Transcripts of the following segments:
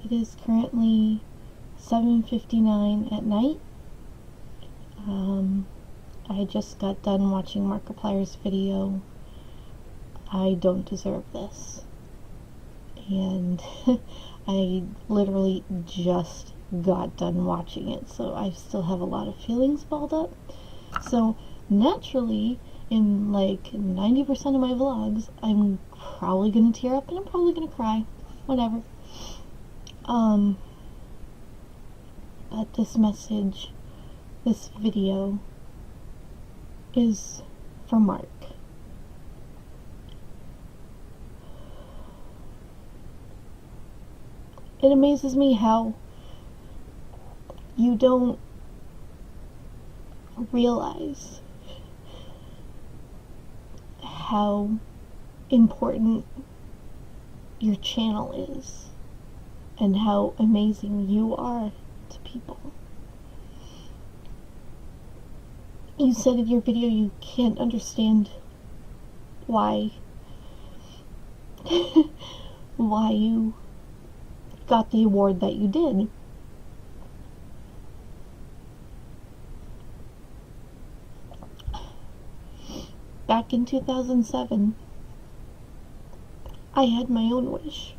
It is currently 7:59 at night. I just got done watching Markiplier's video. I don't deserve this. And I literally just got done watching it, so I still have a lot of feelings balled up. So naturally, in like 90% of my vlogs, I'm probably gonna tear up and I'm probably gonna cry. Whatever. But this message, this video, is for Mark. It amazes me how you don't realize how important your channel is and how amazing you are to people. You said in your video you can't understand why why you got the award that you did. Back in 2007, I had my own wish.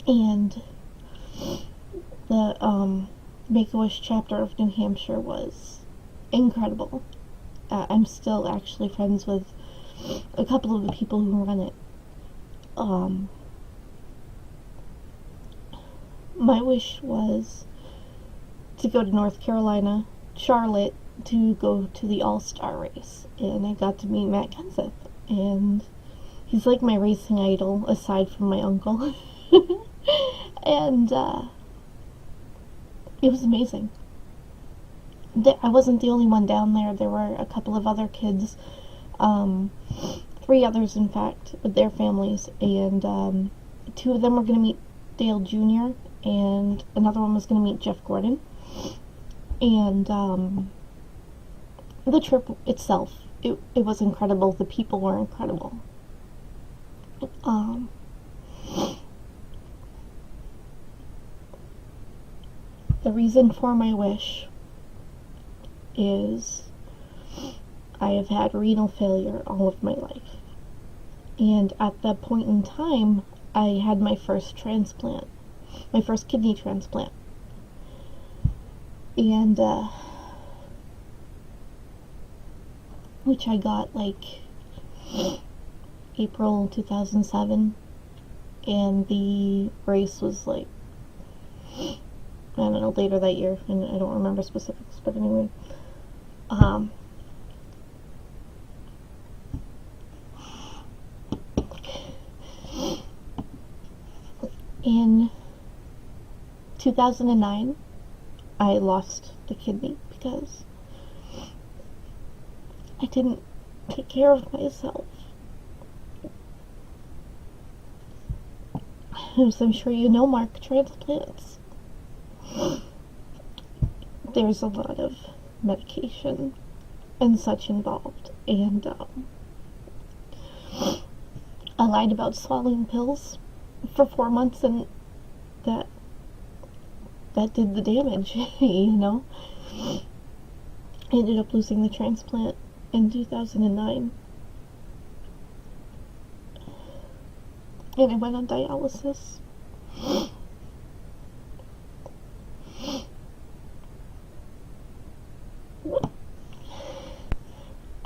And the Make-A-Wish chapter of New Hampshire was incredible. I'm still actually friends with a couple of the people who run it. My wish was to go to North Carolina, Charlotte, to go to the All-Star race, and I got to meet Matt Kenseth, and he's like my racing idol aside from my uncle. And it was amazing. I wasn't the only one down there. There were a couple of other kids, 3 others in fact, with their families, and 2 of them were going to meet Dale Jr. and another one was going to meet Jeff Gordon. And the trip itself, it was incredible. The people were incredible. The reason for my wish is I have had renal failure all of my life. And at that point in time, I had my first transplant, my first kidney transplant. And, which I got like April 2007, and the race was like, I don't know, later that year, and I don't remember specifics, but anyway, in 2009, I lost the kidney because I didn't take care of myself. As I'm sure you know, Mark, transplants, there's a lot of medication and such involved, and I lied about swallowing pills for 4 months, and that did the damage, you know. I ended up losing the transplant in 2009, and I went on dialysis.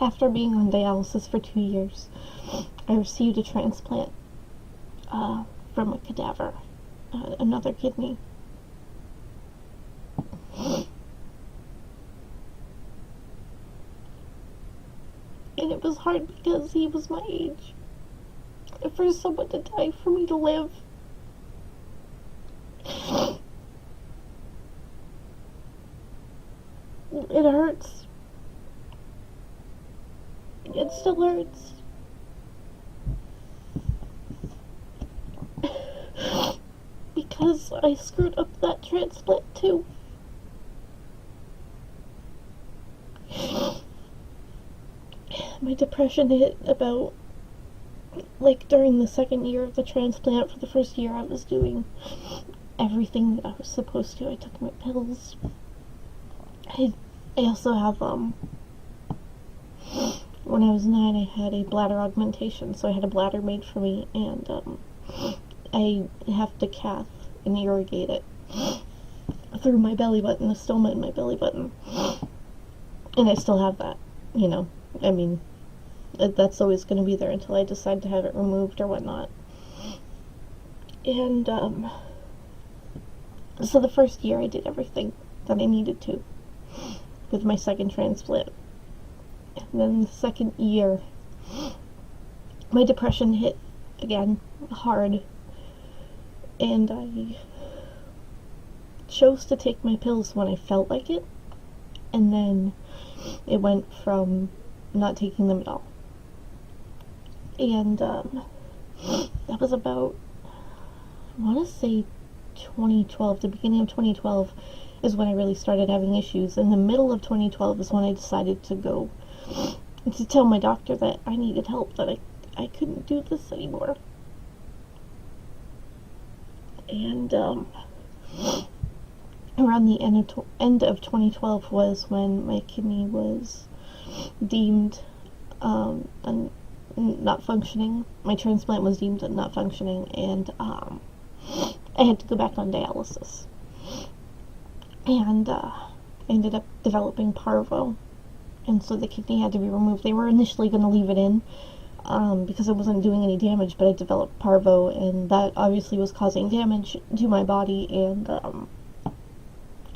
After being on dialysis for 2 years, I received a transplant from a cadaver, another kidney. And it was hard because he was my age. And for someone to die for me to live. It hurts. It still hurts. Because I screwed up that transplant too. My depression hit about like, during the second year of the transplant, for the first year I was doing everything that I was supposed to. I took my pills. I also have, when I was 9, I had a bladder augmentation, so I had a bladder made for me, and, I have to cath and irrigate it through my belly button, the stoma in my belly button. And I still have that, you know. I mean, that's always going to be there until I decide to have it removed or whatnot. And, so the first year I did everything that I needed to with my second transplant. And then the second year, my depression hit again hard, and I chose to take my pills when I felt like it, and then it went from not taking them at all. And that was about, I want to say 2012, the beginning of 2012 is when I really started having issues. In the middle of 2012 is when I decided to go to tell my doctor that I needed help, that I couldn't do this anymore. And around the end of 2012 was when my kidney was deemed not functioning. My transplant was deemed not functioning, and I had to go back on dialysis. And I ended up developing parvo, and so the kidney had to be removed. They were initially going to leave it in because it wasn't doing any damage, but I developed parvo, and that obviously was causing damage to my body, and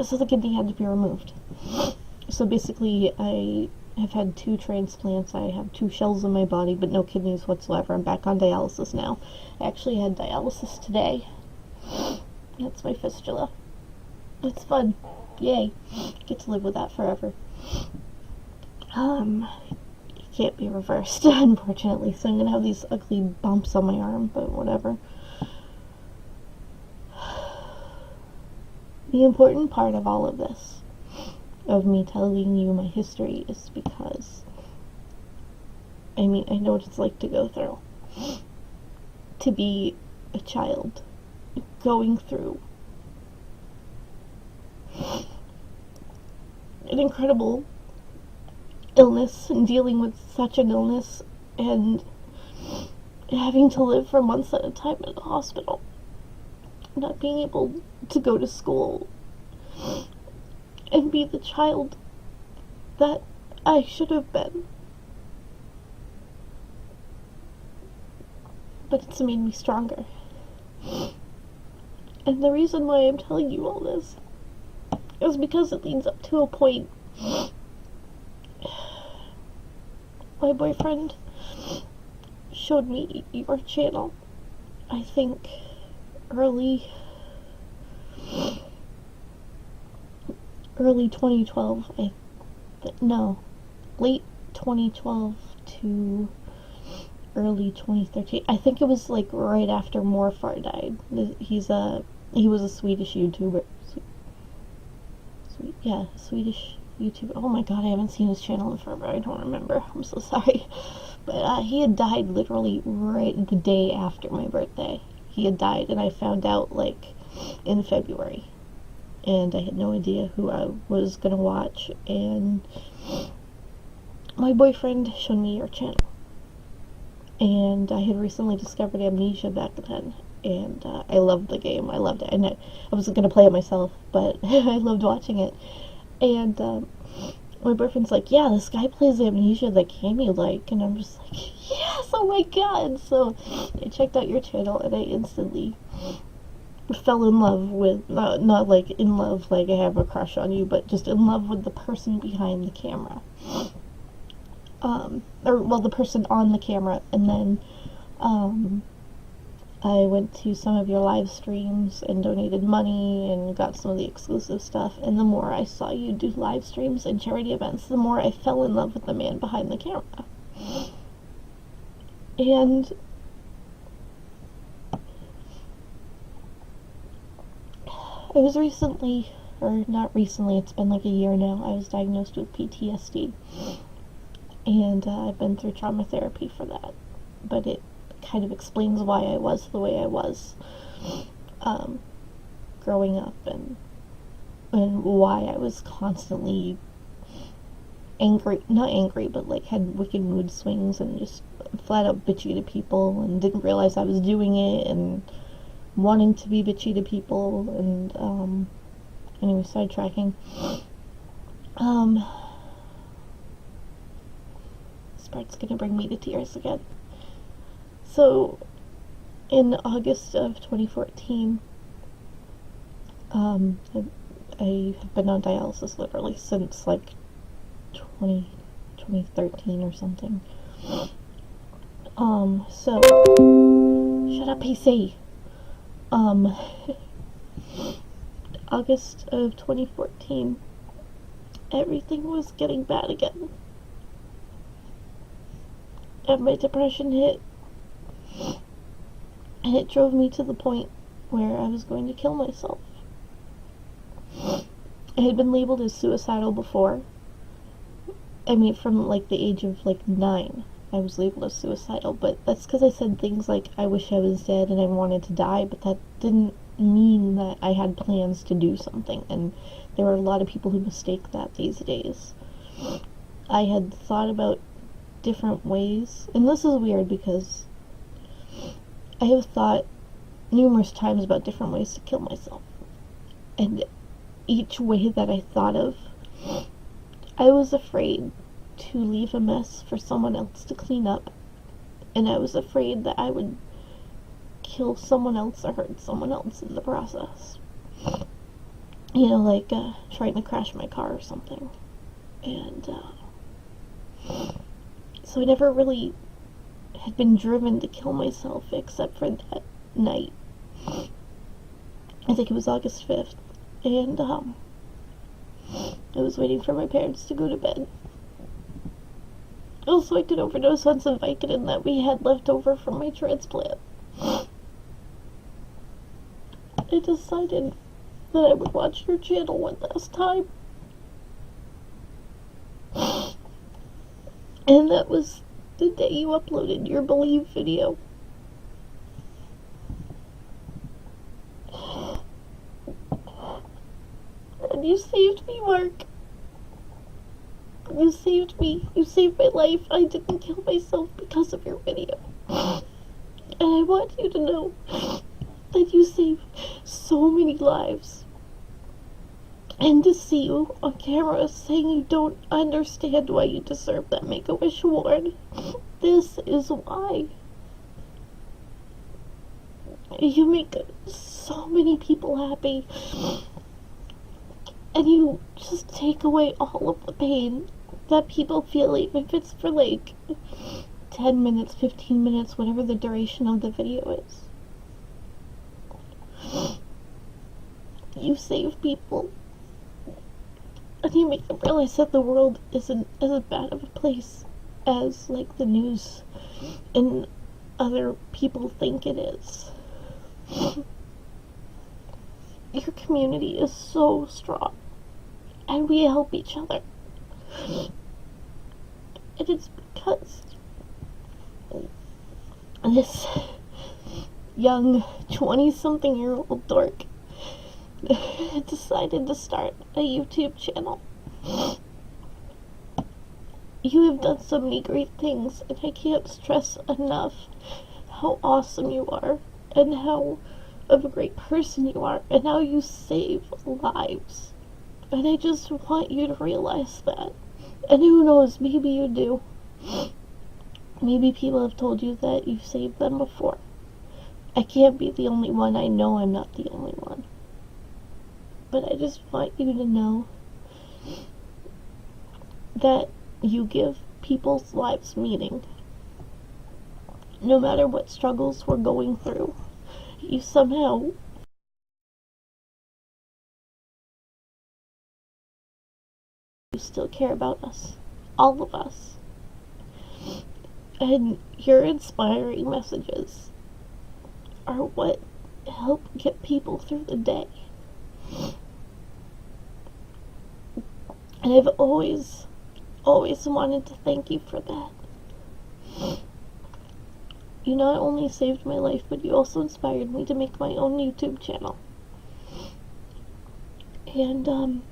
so the kidney had to be removed. So basically, I have had 2 transplants. I have 2 shells in my body, but no kidneys whatsoever. I'm back on dialysis now. I actually had dialysis today. That's my fistula. It's fun. Yay. Get to live with that forever. It can't be reversed, unfortunately, so I'm gonna have these ugly bumps on my arm, but whatever. The important part of all of this, of me telling you my history, is because, I mean, I know what it's like to go through. To be a child going through an incredible illness and dealing with such an illness and having to live for months at a time in the hospital, not being able to go to school and be the child that I should have been. But it's made me stronger. And the reason why I'm telling you all this is because it leads up to a point. My boyfriend showed me your channel, I think, early 2012, late 2012 to early 2013. I think it was like right after Morfar died. He was a Swedish YouTuber. Swedish YouTuber. Oh my god, I haven't seen his channel in forever. I don't remember. I'm so sorry. But he had died literally right the day after my birthday. He had died, and I found out like in February. And I had no idea who I was gonna watch. And my boyfriend showed me your channel. And I had recently discovered Amnesia back then. And I loved the game. I loved it. And I wasn't going to play it myself, but I loved watching it. And my boyfriend's like, yeah, this guy plays Amnesia, the game you like. And I'm just like, yes, oh my god. So I checked out your channel, and I instantly fell in love with, not like in love like I have a crush on you, but just in love with the person behind the camera. The person on the camera. And then I went to some of your live streams and donated money and got some of the exclusive stuff, and the more I saw you do live streams and charity events, the more I fell in love with the man behind the camera. And I was recently, or not recently, it's been like a year now, I was diagnosed with PTSD. And I've been through trauma therapy for that. But it kind of explains why I was the way I was growing up, and why I was constantly not angry, but like had wicked mood swings and just flat out bitchy to people and didn't realize I was doing it and wanting to be bitchy to people, and anyway, sidetracking. This part's gonna bring me to tears again. So, in August of 2014, I have been on dialysis literally since like 2013 or something. So, shut up, PC. August of 2014, everything was getting bad again. And my depression hit. And it drove me to the point where I was going to kill myself. I had been labeled as suicidal before. I mean, from like the age of like 9, I was labeled as suicidal, but that's because I said things like, I wish I was dead and I wanted to die, but that didn't mean that I had plans to do something, and there were a lot of people who mistake that these days. I had thought about different ways, and this is weird because I have thought numerous times about different ways to kill myself, and each way that I thought of, I was afraid to leave a mess for someone else to clean up, and I was afraid that I would kill someone else or hurt someone else in the process. You know, like trying to crash my car or something. And so I never really had been driven to kill myself except for that night. I think it was August 5th. And I was waiting for my parents to go to bed. Also, I could overdose on some Vicodin that we had left over from my transplant. I decided that I would watch your channel one last time. And that was the day you uploaded your Believe video. And you saved me, Mark. You saved me. You saved my life. I didn't kill myself because of your video. And I want you to know that you saved so many lives. And to see you on camera saying you don't understand why you deserve that Make-A-Wish award. This is why. You make so many people happy. And you just take away all of the pain that people feel, even if it's for like 10 minutes, 15 minutes, whatever the duration of the video is. You save people. And you make them realize that the world isn't as bad of a place as, like, the news and other people think it is. Your community is so strong. And we help each other. And it's because this young 20-something-year-old dork decided to start a YouTube channel. You have done so many great things, and I can't stress enough how awesome you are, and how of a great person you are, and how you save lives. And I just want you to realize that. And who knows, maybe you do. Maybe people have told you that you've saved them before. I can't be the only one. I know I'm not the only one. But I just want you to know that you give people's lives meaning. No matter what struggles we're going through, you somehow you still care about us. All of us. And your inspiring messages are what help get people through the day. And I've always wanted to thank you for that. You not only saved my life, but you also inspired me to make my own YouTube channel. And,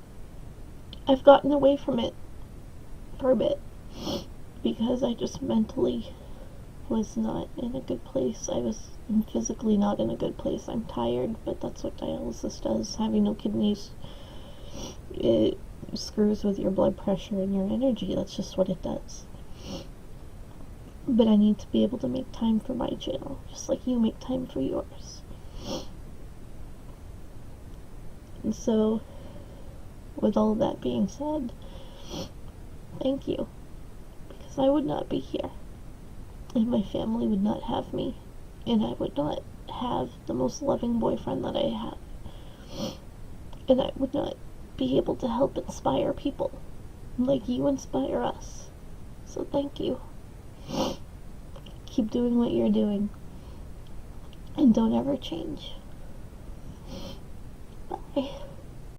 I've gotten away from it for a bit because I just mentally was not in a good place. I was physically not in a good place. I'm tired, but that's what dialysis does. Having no kidneys, it screws with your blood pressure and your energy. That's just what it does. But I need to be able to make time for my channel, just like you make time for yours. And so, with all of that being said, thank you. Because I would not be here. And my family would not have me. And I would not have the most loving boyfriend that I have. And I would not be able to help inspire people like you inspire us. So thank you. Keep doing what you're doing. And don't ever change.